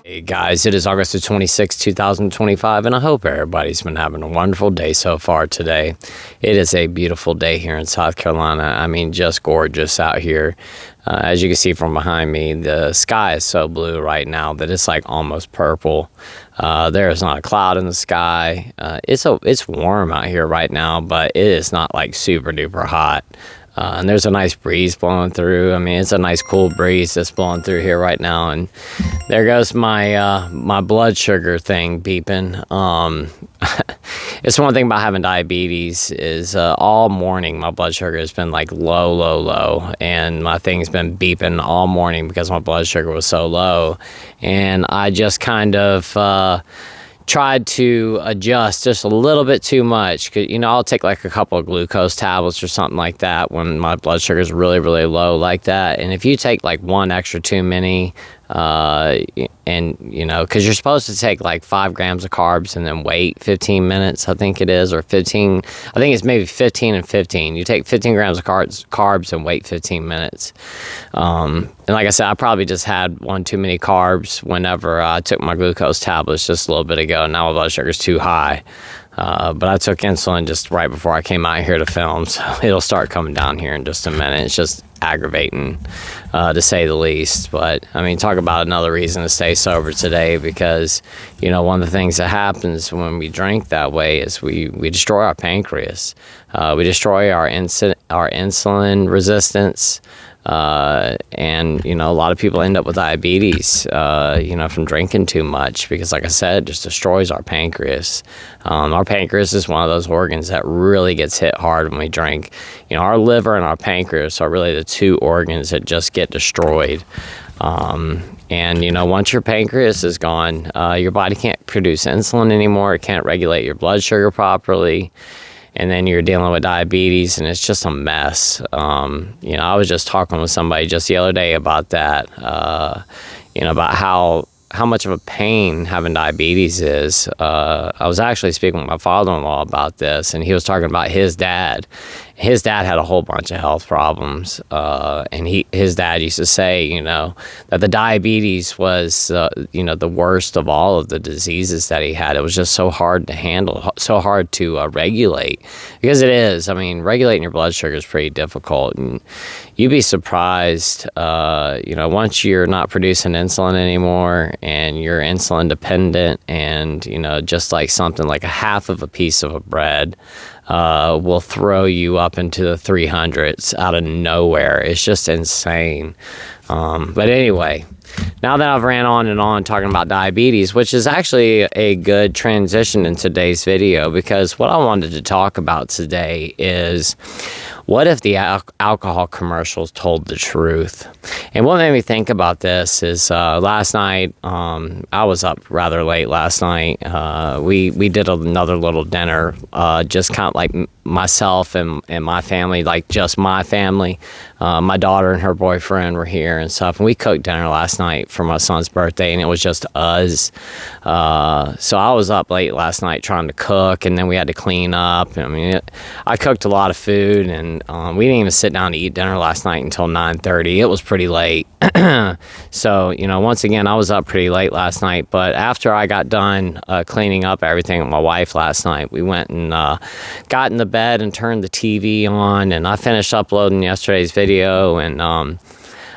Hey guys, it is August the 26th, 2025, and I hope everybody's been having a wonderful day so far today. It is a beautiful day here in South Carolina. I mean, just gorgeous out here. As you can see from behind me, the sky is so blue right now that it's like almost purple. There is not a cloud in the sky. It's warm out here right now, but it is not like super duper hot. And there's a nice breeze blowing through. I mean, it's a nice cool breeze that's blowing through here right now. And there goes my my blood sugar thing beeping. It's one thing about having diabetes is all morning my blood sugar has been like low. And my thing's been beeping all morning because my blood sugar was so low. And I just kind of tried to adjust just a little bit too much. You know, I'll take like a couple of glucose tablets or something like that when my blood sugar is really low like that. And if you take like one extra too many, and you know, because you're supposed to take like 5 grams of carbs and then wait 15 minutes, I think it is, or 15. I think it's maybe 15 and 15. You take 15 grams of carbs and wait 15 minutes. And like I said, I probably just had one too many carbs whenever I took my glucose tablets just a little bit ago. Now my blood sugar is too high. But I took insulin just right before I came out here to film, so it'll start coming down here in just a minute. It's just aggravating, to say the least. But, I mean, talk about another reason to stay sober today, because, you know, one of the things that happens when we drink that way is we destroy our pancreas. We destroy our insulin resistance. And, you know, a lot of people end up with diabetes, you know, from drinking too much, because like I said, it just destroys our pancreas. Our pancreas is one of those organs that really gets hit hard when we drink. You know, our liver and our pancreas are really the two organs that just get destroyed. And, you know, once your pancreas is gone, your body can't produce insulin anymore. It can't regulate your blood sugar properly. And then you're dealing with diabetes, and it's just a mess. You know, I was just talking with somebody just the other day about that, you know, about how much of a pain having diabetes is. I was actually speaking with my father-in-law about this, and he was talking about his dad. His dad had a whole bunch of health problems, and his dad used to say, you know, that the diabetes was, you know, the worst of all of the diseases that he had. It was just so hard to handle, so hard to regulate, because it is. I mean, regulating your blood sugar is pretty difficult, and you'd be surprised, you know, once you're not producing insulin anymore and you're insulin dependent, and, you know, just like something like a half of a piece of a bread will throw you up into the 300s out of nowhere. It's just insane. But anyway, now that I've ran on and on talking about diabetes, which is actually a good transition in today's video, because what I wanted to talk about today is, what if the alcohol commercials told the truth? And what made me think about this is last night, I was up rather late last night. We did another little dinner, just kind of like myself and my family, like just my family. My daughter and her boyfriend were here and stuff, and we cooked dinner last night for my son's birthday, and it was just us. So I was up late last night trying to cook, and then we had to clean up. I mean, I cooked a lot of food, and we didn't even sit down to eat dinner last night until 9:30. It was pretty late. So, you know, once again, I was up pretty late last night, but after I got done cleaning up everything with my wife last night, we went and got in the bed and turned the TV on, and I finished uploading yesterday's video, and I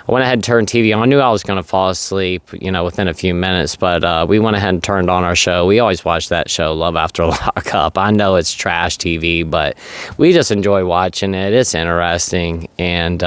went ahead and turned TV on. I knew I was going to fall asleep, you know, within a few minutes, but we went ahead and turned on our show. We always watch that show, Love After Lockup. I know it's trash TV, but we just enjoy watching it. It's interesting, and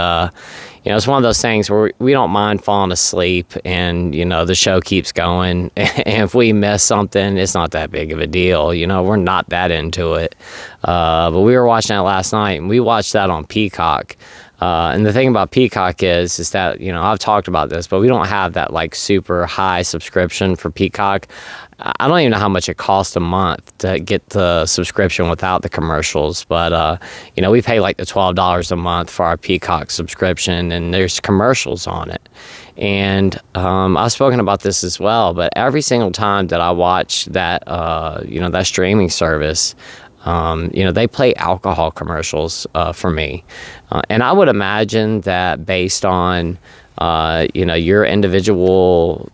you know, it's one of those things where we don't mind falling asleep, and, you know, the show keeps going. And if we miss something, it's not that big of a deal. You know, we're not that into it. But we were watching it last night, and we watched that on Peacock. And the thing about Peacock is that, you know, I've talked about this, but we don't have that like super high subscription for Peacock. I don't even know how much it costs a month to get the subscription without the commercials, but you know, we pay like the $12 a month for our Peacock subscription, and there's commercials on it. And I've spoken about this as well, but every single time that I watch that, you know, that streaming service, They play alcohol commercials for me. And I would imagine that based on, your individual,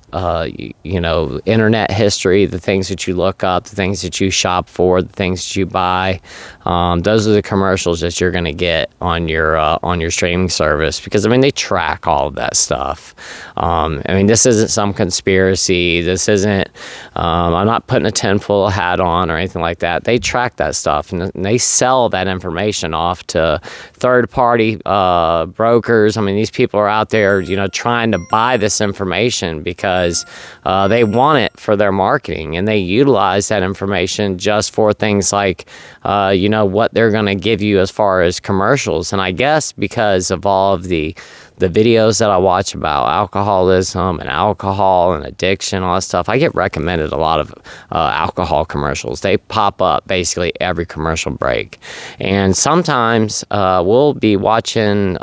internet history, the things that you look up, the things that you shop for, the things that you buy, those are the commercials that you're going to get on your streaming service, because they track all of that stuff. This isn't some conspiracy. This isn't. I'm not putting a tinfoil hat on or anything like that. They track that stuff, and they sell that information off to third-party brokers. These people are out there, trying to buy this information because they want it for their marketing, and they utilize that information just for things like, what they're going to give you as far as commercials. And I guess because of all of the videos that I watch about alcoholism and alcohol and addiction, all that stuff, I get recommended a lot of alcohol commercials. They pop up basically every commercial break. And sometimes we'll be watching,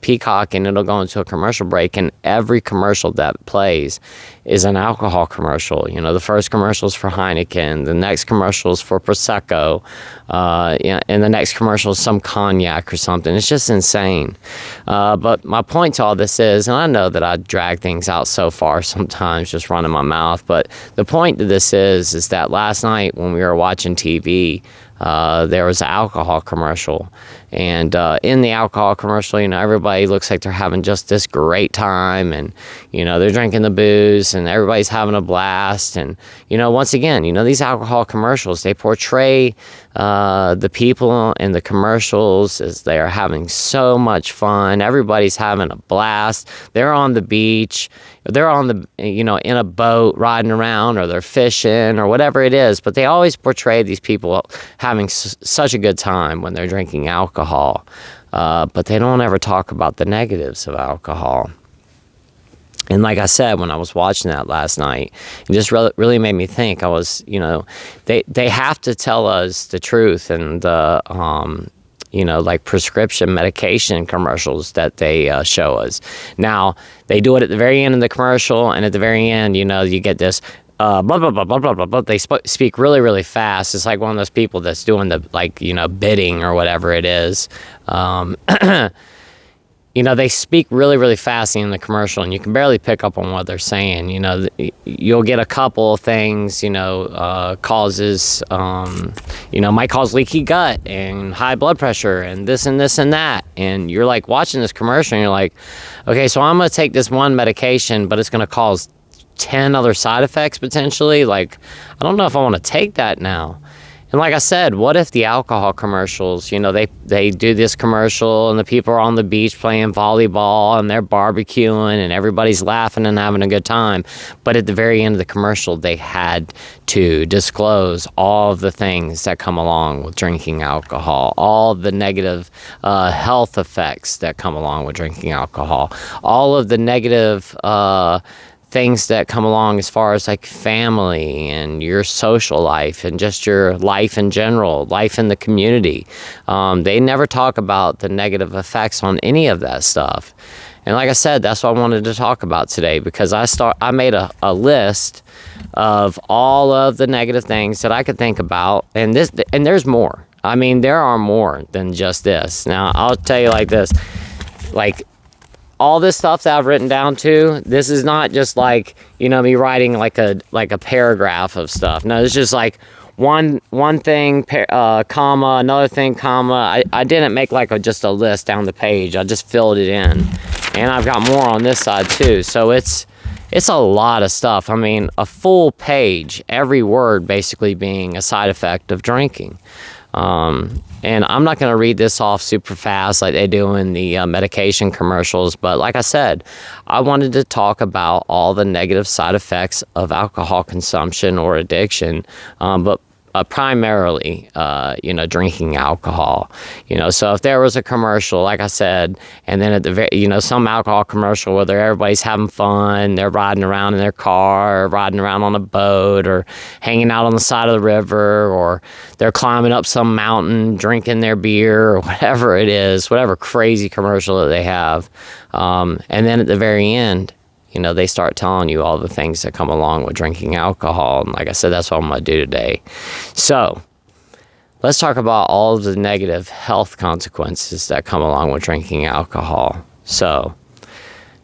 Peacock, and it'll go into a commercial break, and every commercial that plays is an alcohol commercial. The first commercial is for Heineken, the next commercial is for Prosecco, and the next commercial is some cognac or something. It's just insane. But my point to all this is, and I know that I drag things out so far sometimes just running my mouth, but the point to this is that last night when we were watching TV, there was an alcohol commercial. And in the alcohol commercial, everybody looks like they're having just this great time, and, they're drinking the booze, and everybody's having a blast. And, once again, these alcohol commercials, they portray the people in the commercials as they are having so much fun. Everybody's having a blast. They're on the beach. They're on the, in a boat riding around, or they're fishing, or whatever it is. But they always portray these people having such a good time when they're drinking alcohol. But they don't ever talk about the negatives of alcohol. And like I said, when I was watching that last night, it just really made me think. I was, they have to tell us the truth, and the, like prescription medication commercials that they show us. Now, they do it at the very end of the commercial, and at the very end, you get this blah, blah, blah, blah, blah, blah, blah. They speak really, really fast. It's like one of those people that's doing the, bidding or whatever it is. They speak really, really fast in the commercial, and you can barely pick up on what they're saying. You'll get a couple of things, causes, might cause leaky gut and high blood pressure and this and this and that. And you're like watching this commercial, and you're like, okay, so I'm going to take this one medication, but it's going to cause 10 other side effects potentially. Like, I don't know if I want to take that now. And like I said, what if the alcohol commercials, they do this commercial, and the people are on the beach playing volleyball, and they're barbecuing, and everybody's laughing and having a good time. But at the very end of the commercial, they had to disclose all of the things that come along with drinking alcohol, all the negative health effects that come along with drinking alcohol, all of the negative things that come along as far as like family and your social life and just your life in general, life in the community. They never talk about the negative effects on any of that stuff. And like I said, that's what I wanted to talk about today, because I made a list of all of the negative things that I could think about, and there's more. There are more than just this. Now, I'll tell you like this, like, all this stuff that I've written down too, this is not just like, me writing like a paragraph of stuff. No, it's just like one thing, comma, another thing, comma. I didn't make just a list down the page. I just filled it in. And I've got more on this side too. So it's a lot of stuff. A full page, every word basically being a side effect of drinking. And I'm not going to read this off super fast like they do in the medication commercials. But like I said, I wanted to talk about all the negative side effects of alcohol consumption or addiction. But primarily, drinking alcohol. So if there was a commercial, like I said, and then at the some alcohol commercial where everybody's having fun, they're riding around in their car, or riding around on a boat, or hanging out on the side of the river, or they're climbing up some mountain, drinking their beer, or whatever it is, whatever crazy commercial that they have. And then at the very end, they start telling you all the things that come along with drinking alcohol. And like I said, that's what I'm going to do today. So Let's talk about all of the negative health consequences that come along with drinking alcohol. So,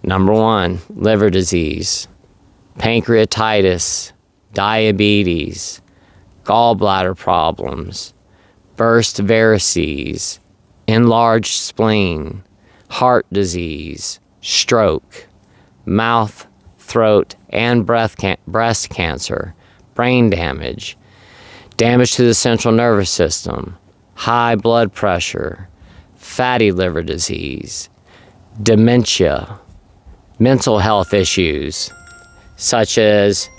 number 1, liver disease, pancreatitis, diabetes, gallbladder problems, burst varices, enlarged spleen, heart disease, stroke, mouth, throat, and breast cancer, brain damage, damage to the central nervous system, high blood pressure, fatty liver disease, dementia, mental health issues such as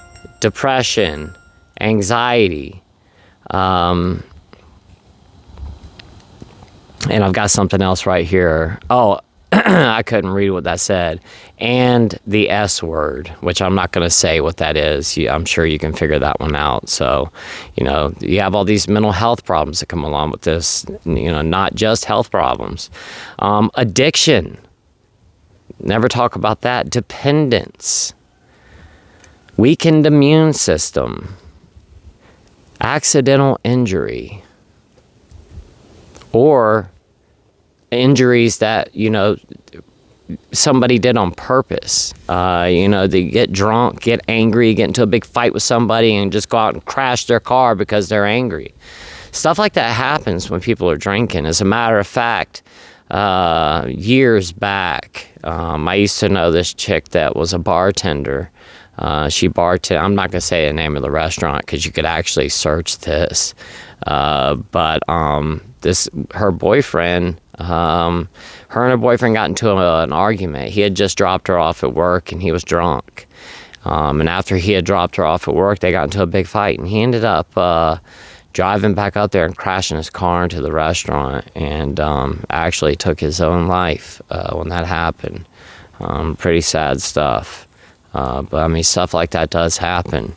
depression, anxiety, and I've got something else right here. Oh, I couldn't read what that said. And the S word, which I'm not going to say what that is. I'm sure you can figure that one out. So, you have all these mental health problems that come along with this, not just health problems. Addiction. Never talk about that. Dependence. Weakened immune system. Accidental injury. Or injuries that, somebody did on purpose. They get drunk, get angry, get into a big fight with somebody and just go out and crash their car because they're angry. Stuff like that happens when people are drinking. As a matter of fact, years back, I used to know this chick that was a bartender. She bartended. I'm not going to say the name of the restaurant because you could actually search this. But her boyfriend, her and her boyfriend got into an argument. He had just dropped her off at work and he was drunk. And after he had dropped her off at work, they got into a big fight and he ended up driving back out there and crashing his car into the restaurant and actually took his own life when that happened. Pretty sad stuff. But stuff like that does happen.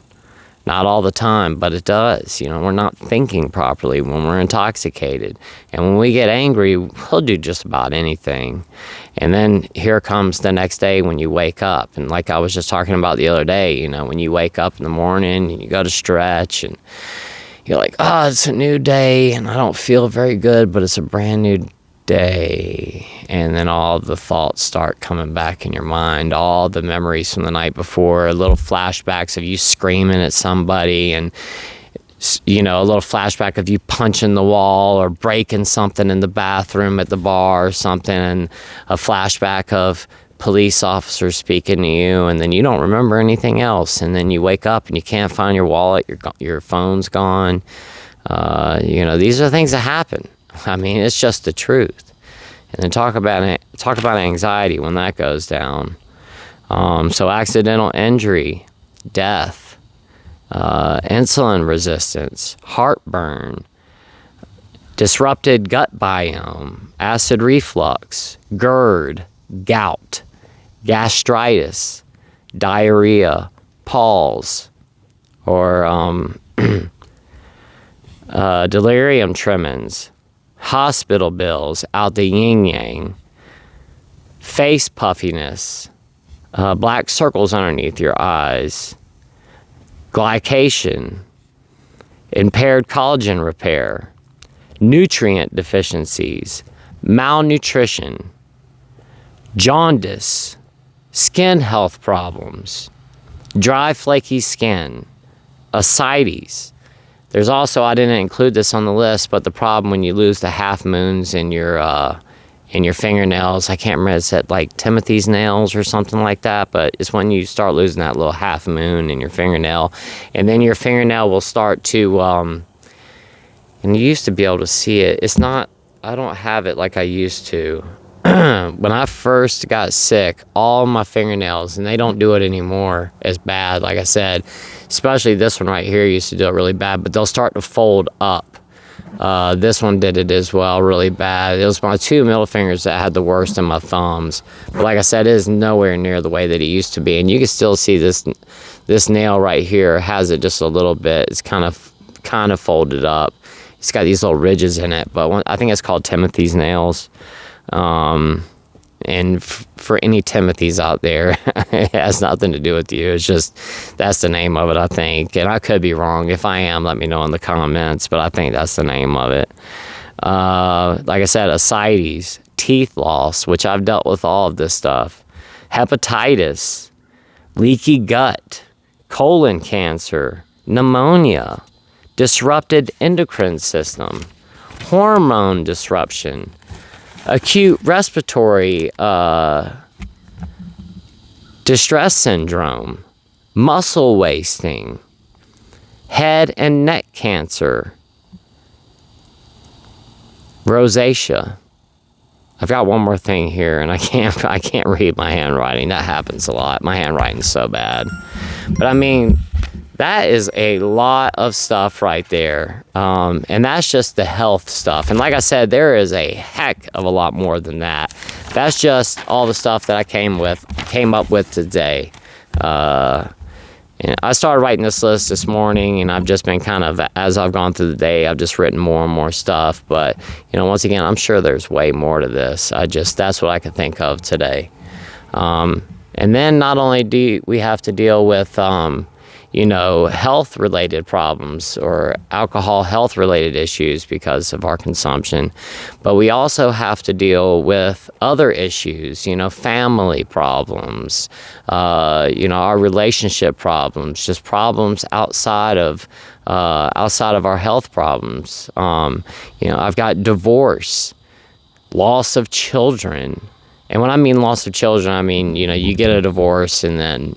Not all the time, but it does. We're not thinking properly when we're intoxicated. And when we get angry, we'll do just about anything. And then here comes the next day when you wake up. And like I was just talking about the other day, when you wake up in the morning and you go to stretch and you're like, oh, it's a new day and I don't feel very good, but it's a brand new day. And then all the thoughts start coming back in your mind, all the memories from the night before, little flashbacks of you screaming at somebody and a little flashback of you punching the wall or breaking something in the bathroom at the bar or something, and a flashback of police officers speaking to you, and then you don't remember anything else, and then you wake up and you can't find your wallet, your phone's gone. These are things that happen. It's just the truth. And then talk about anxiety when that goes down. So accidental injury, death, insulin resistance, heartburn, disrupted gut biome, acid reflux, GERD, gout, gastritis, diarrhea, palls, or delirium tremens, hospital bills out the yin-yang, face puffiness, black circles underneath your eyes, glycation, impaired collagen repair, nutrient deficiencies, malnutrition, jaundice, skin health problems, dry flaky skin, ascites. There's also, I didn't include this on the list, but the problem when you lose the half moons in your fingernails. I can't remember, it's at like Timothy's nails or something like that, but it's when you start losing that little half moon in your fingernail, and then your fingernail will start to, and you used to be able to see it. It's not, I don't have it like I used to. When I first got sick, all my fingernails, and they don't do it anymore as bad, like I said, especially this one right here used to do it really bad, but they'll start to fold up. This one did it as well, really bad. It was my two middle fingers that had the worst, and my thumbs. But like I said, it is nowhere near the way that it used to be, and you can still see this nail right here has it just a little bit. It's kind of folded up. It's got these little ridges in it, but I think it's called Timothy's nails. And And for any Timothys out there, it has nothing to do with you. It's just, that's the name of it, I think. And I could be wrong. If I am, let me know in the comments, but I think that's the name of it. Like I said, ascites, teeth loss, which I've dealt with all of this stuff, hepatitis, leaky gut, colon cancer, pneumonia, disrupted endocrine system, hormone disruption, acute respiratory distress syndrome, muscle wasting, head and neck cancer, rosacea. I've got one more thing here, and I can't read my handwriting. That happens a lot. My handwriting's so bad. But I mean, that is a lot of stuff right there. And that's just the health stuff. And like I said, there is a heck of a lot more than that. That's just all the stuff that I came up with today. And I started writing this list this morning, and I've just been kind of, as I've gone through the day, I've just written more and more stuff. But, once again, I'm sure there's way more to this. That's what I could think of today. And then not only do we have to deal with, health-related problems or alcohol health-related issues because of our consumption, but we also have to deal with other issues, family problems, our relationship problems, just problems outside of our health problems. I've got divorce, loss of children. And when I mean loss of children, I mean, you get a divorce and then,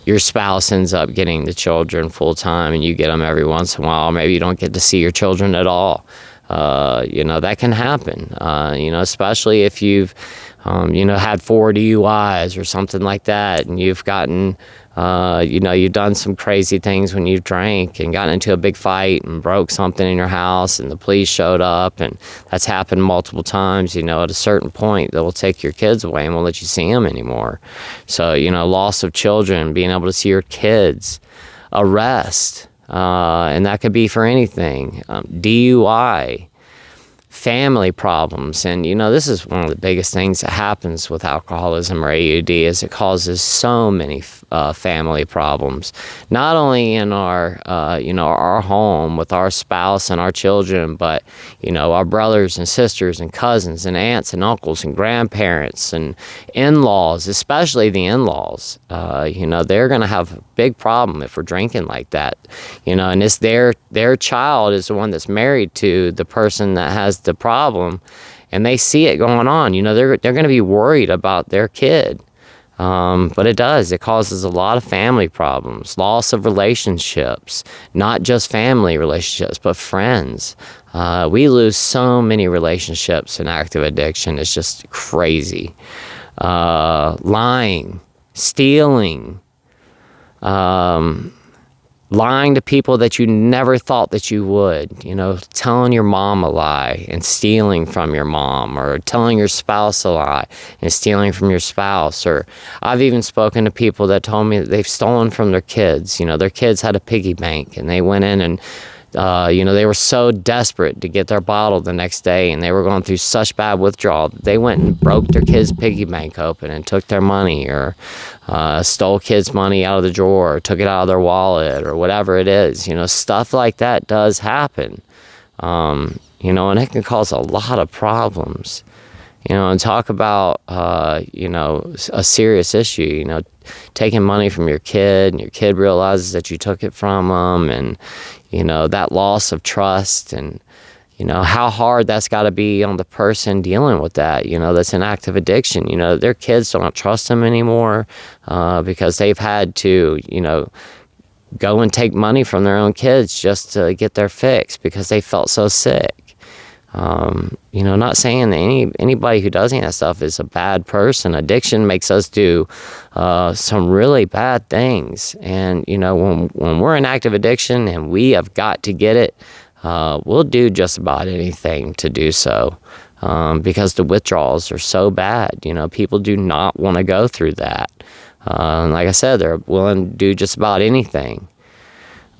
your spouse ends up getting the children full time and you get them every once in a while. Maybe you don't get to see your children at all. That can happen, especially if you've, had 4 DUIs or something like that, and you've gotten, you've done some crazy things when you've drank and gotten into a big fight and broke something in your house and the police showed up, and that's happened multiple times. At a certain point, they will take your kids away and won't let you see them anymore. So, loss of children, being able to see your kids, arrest, and that could be for anything, DUI, family problems. And this is one of the biggest things that happens with alcoholism or AUD, is it causes so many family problems, not only in our our home with our spouse and our children, but our brothers and sisters and cousins and aunts and uncles and grandparents and in-laws, especially the in-laws. They're going to have a big problem if we're drinking like that, and it's their child is the one that's married to the person that has the problem, and they see it going on. They're going to be worried about their kid. But it causes a lot of family problems, loss of relationships, not just family relationships, but friends. We lose so many relationships in active addiction. It's just crazy. Lying, stealing, lying to people that you never thought that you would, telling your mom a lie and stealing from your mom, or telling your spouse a lie and stealing from your spouse. Or I've even spoken to people that told me that they've stolen from their kids. Their kids had a piggy bank and they went in and they were so desperate to get their bottle the next day, and they were going through such bad withdrawal that they went and broke their kids' piggy bank open and took their money, or stole kids' money out of the drawer, or took it out of their wallet, or whatever it is. Stuff like that does happen, and it can cause a lot of problems. And talk about, a serious issue, taking money from your kid, and your kid realizes that you took it from them, and, that loss of trust, and, how hard that's got to be on the person dealing with that, that's an active addiction. Their kids don't trust them anymore, because they've had to, go and take money from their own kids just to get their fix because they felt so sick. Not saying that anybody who does any of that stuff is a bad person. Addiction makes us do some really bad things. And, when we're in active addiction and we have got to get it, we'll do just about anything to do so, because the withdrawals are so bad. People do not want to go through that. Like I said, they're willing to do just about anything.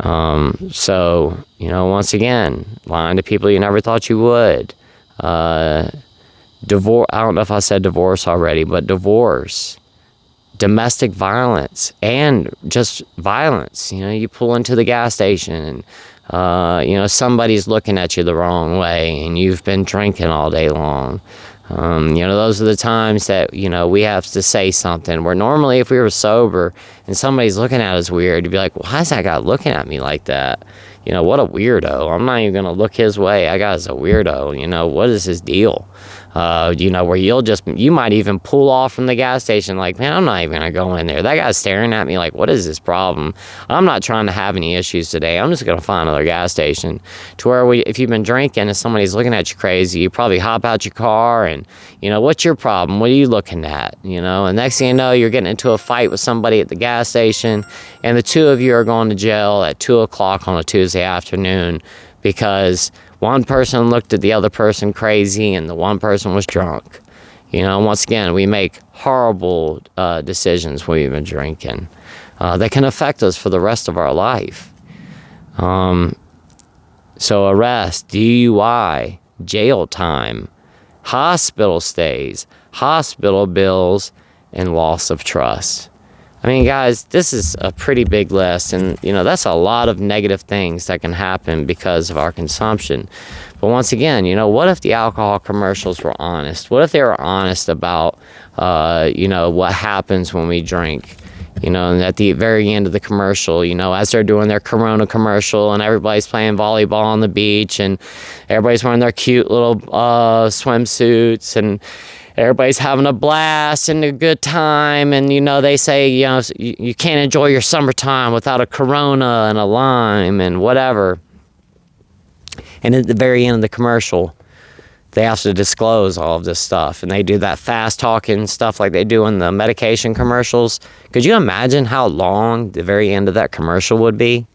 So, once again, lying to people you never thought you would, divorce. I don't know if I said divorce already, but divorce, domestic violence, and just violence. You know, you pull into the gas station and, you know, somebody's looking at you the wrong way and you've been drinking all day long. You know, those are the times that, you know, we have to say something where normally if we were sober and somebody's looking at us weird, you'd be like, why is that guy looking at me like that? You know, what a weirdo. I'm not even going to look his way. That guy's a weirdo. You know, what is his deal? You know, where you might even pull off from the gas station like, man, I'm not even going to go in there. That guy's staring at me like, what is this problem? I'm not trying to have any issues today. I'm just going to find another gas station. To where if you've been drinking and somebody's looking at you crazy, you probably hop out your car and, you know, what's your problem? What are you looking at? You know, and next thing you know, you're getting into a fight with somebody at the gas station and the two of you are going to jail at 2 o'clock on a Tuesday afternoon because one person looked at the other person crazy and the one person was drunk. You know, once again, we make horrible decisions when we've been drinking that can affect us for the rest of our life. So arrest, DUI, jail time, hospital stays, hospital bills, and loss of trust. I mean, guys, this is a pretty big list, and, you know, that's a lot of negative things that can happen because of our consumption. But once again, you know, what if the alcohol commercials were honest? What if they were honest about, you know, what happens when we drink? You know, and at the very end of the commercial, you know, as they're doing their Corona commercial and everybody's playing volleyball on the beach and everybody's wearing their cute little swimsuits and everybody's having a blast and a good time, and, you know, they say, you know, you can't enjoy your summertime without a Corona and a lime and whatever. And at the very end of the commercial, they have to disclose all of this stuff, and they do that fast talking stuff like they do in the medication commercials. Could you imagine how long the very end of that commercial would be?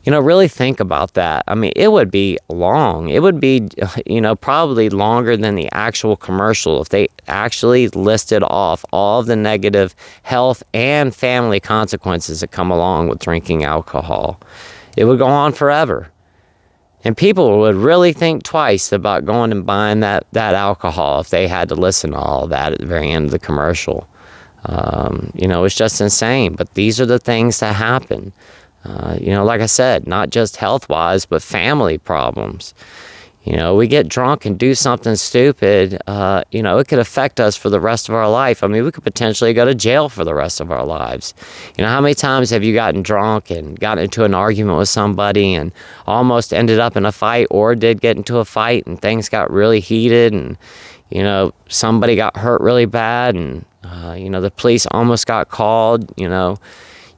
You know, really think about that. I mean, it would be long. It would be, you know, probably longer than the actual commercial if they actually listed off all of the negative health and family consequences that come along with drinking alcohol. It would go on forever. And people would really think twice about going and buying that alcohol if they had to listen to all of that at the very end of the commercial. You know, it's just insane. But these are the things that happen. You know, like I said, not just health-wise, but family problems. You know, we get drunk and do something stupid, you know, it could affect us for the rest of our life. I mean, we could potentially go to jail for the rest of our lives. You know, how many times have you gotten drunk and gotten into an argument with somebody and almost ended up in a fight, or did get into a fight and things got really heated and, you know, somebody got hurt really bad and, you know, the police almost got called? You know,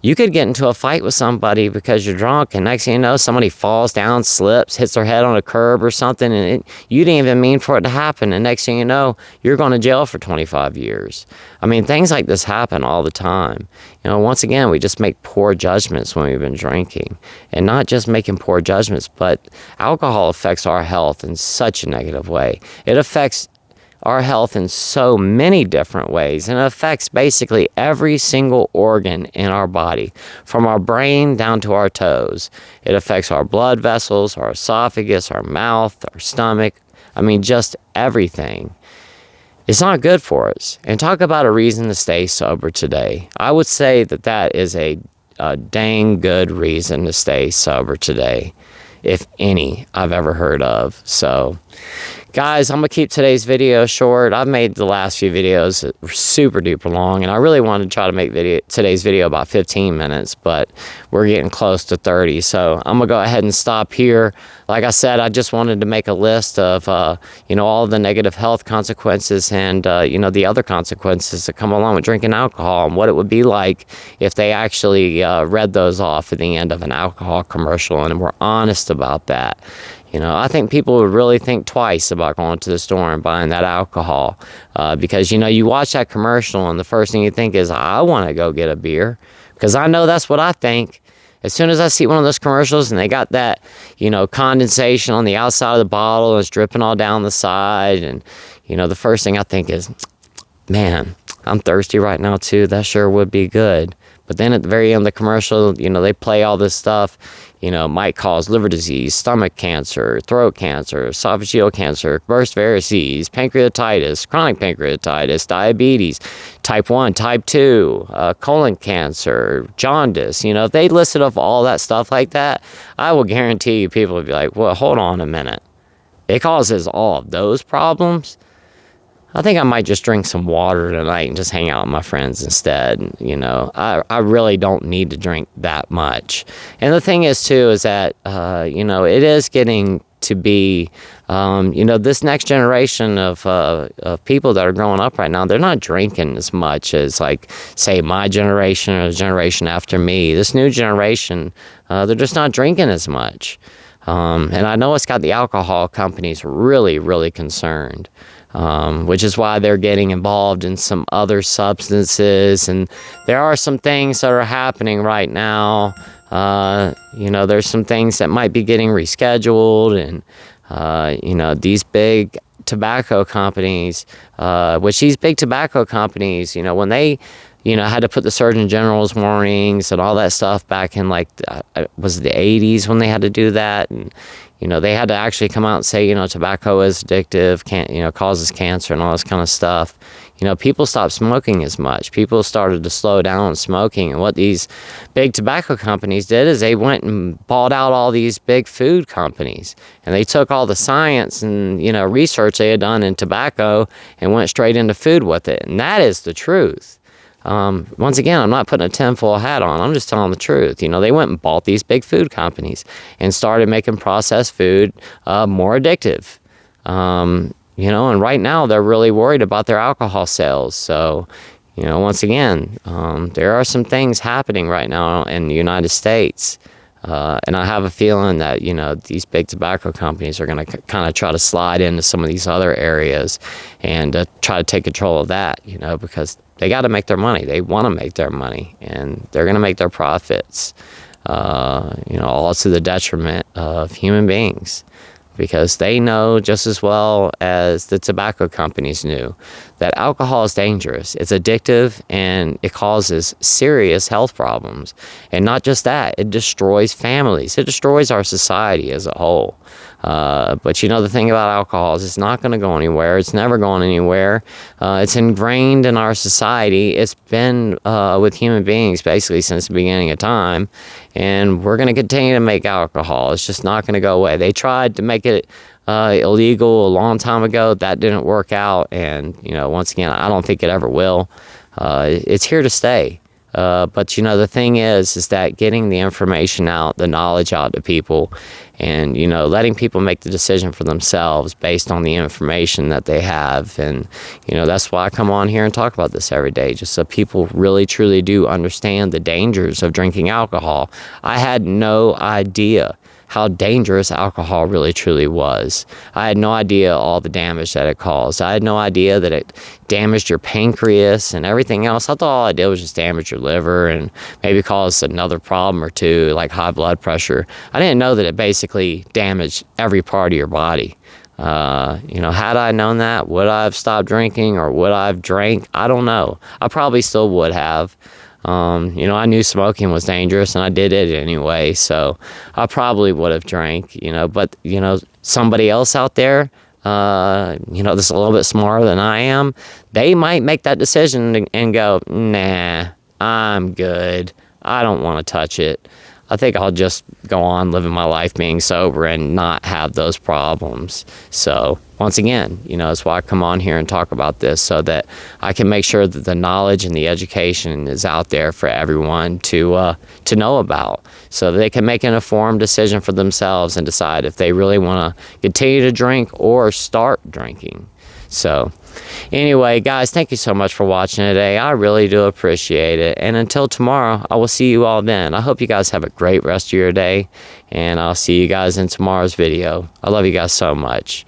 you could get into a fight with somebody because you're drunk, and next thing you know, somebody falls down, slips, hits their head on a curb or something, and you didn't even mean for it to happen, and next thing you know, you're going to jail for 25 years. I mean, things like this happen all the time. You know, once again, we just make poor judgments when we've been drinking, and not just making poor judgments, but alcohol affects our health in such a negative way. It affects our health in so many different ways, and it affects basically every single organ in our body, from our brain down to our toes. It affects our blood vessels, our esophagus, our mouth, our stomach. I mean, just everything. It's not good for us. And talk about a reason to stay sober today. I would say that that is a dang good reason to stay sober today, if any I've ever heard of. So, guys, I'm going to keep today's video short. I've made the last few videos super duper long, and I really wanted to try to make today's video about 15 minutes, but we're getting close to 30, so I'm going to go ahead and stop here. Like I said, I just wanted to make a list of, you know, all the negative health consequences and, you know, the other consequences that come along with drinking alcohol, and what it would be like if they actually read those off at the end of an alcohol commercial and were honest about that. You know, I think people would really think twice about going to the store and buying that alcohol because, you know, you watch that commercial and the first thing you think is, I want to go get a beer, because I know that's what I think. As soon as I see one of those commercials and they got that, you know, condensation on the outside of the bottle and it's dripping all down the side, and, you know, the first thing I think is, man, I'm thirsty right now too. That sure would be good. But then at the very end of the commercial, you know, they play all this stuff, might cause liver disease, stomach cancer, throat cancer, esophageal cancer, burst varices, pancreatitis, chronic pancreatitis, diabetes, type 1, type 2, colon cancer, jaundice. If they listed off all that stuff like that, I will guarantee you people would be like, well, hold on a minute. It causes all of those problems? I think I might just drink some water tonight and just hang out with my friends instead. I really don't need to drink that much. And the thing is, too, is that, it is getting to be, this next generation of people that are growing up right now, they're not drinking as much as, like, say, my generation or the generation after me. This new generation, they're just not drinking as much. And I know it's got the alcohol companies really, really concerned. Which is why they're getting involved in some other substances. And there are some things that are happening right now. There's some things that might be getting rescheduled. And, these big tobacco companies, these big tobacco companies, when they, had to put the Surgeon General's warnings and all that stuff back in, was it the 80s when they had to do that? And, they had to actually come out and say, tobacco is addictive, causes cancer and all this kind of stuff. People stopped smoking as much. People started to slow down on smoking. And what these big tobacco companies did is they went and bought out all these big food companies. And they took all the science and, research they had done in tobacco and went straight into food with it. And that is the truth. Once again, I'm not putting a tinfoil hat on. I'm just telling the truth. They went and bought these big food companies and started making processed food more addictive. And right now they're really worried about their alcohol sales. So, once again, there are some things happening right now in the United States. And I have a feeling that, these big tobacco companies are going to kind of try to slide into some of these other areas and try to take control of that, because they got to make their money. They want to make their money, and they're going to make their profits, all to the detriment of human beings, because they know just as well as the tobacco companies knew that alcohol is dangerous. It's addictive, and it causes serious health problems. And not just that, it destroys families. It destroys our society as a whole. But the thing about alcohol is it's not going to go anywhere. It's never going anywhere. It's ingrained in our society. It's been with human beings basically since the beginning of time. And we're going to continue to make alcohol. It's just not going to go away. They tried to make it illegal a long time ago. That didn't work out. And, once again, I don't think it ever will. It's here to stay. But the thing is that getting the information out, the knowledge out to people, and, letting people make the decision for themselves based on the information that they have. And, that's why I come on here and talk about this every day, just so people really, truly do understand the dangers of drinking alcohol. I had no idea how dangerous alcohol really truly was. I had no idea all the damage that it caused. I had no idea that it damaged your pancreas and everything else. I thought all it did was just damage your liver and maybe cause another problem or two, like high blood pressure. I didn't know that it basically damaged every part of your body. Had I known that, would I have stopped drinking or would I have drank? I don't know. I probably still would have. I knew smoking was dangerous and I did it anyway, so I probably would have drank, but, somebody else out there, that's a little bit smarter than I am, they might make that decision and go, nah, I'm good. I don't want to touch it. I think I'll just go on living my life being sober and not have those problems. So once again, that's why I come on here and talk about this, so that I can make sure that the knowledge and the education is out there for everyone to know about, so that they can make an informed decision for themselves and decide if they really want to continue to drink or start drinking. So anyway, guys, thank you so much for watching today. I really do appreciate it. And until tomorrow, I will see you all then. I hope you guys have a great rest of your day, and I'll see you guys in tomorrow's video. I love you guys so much.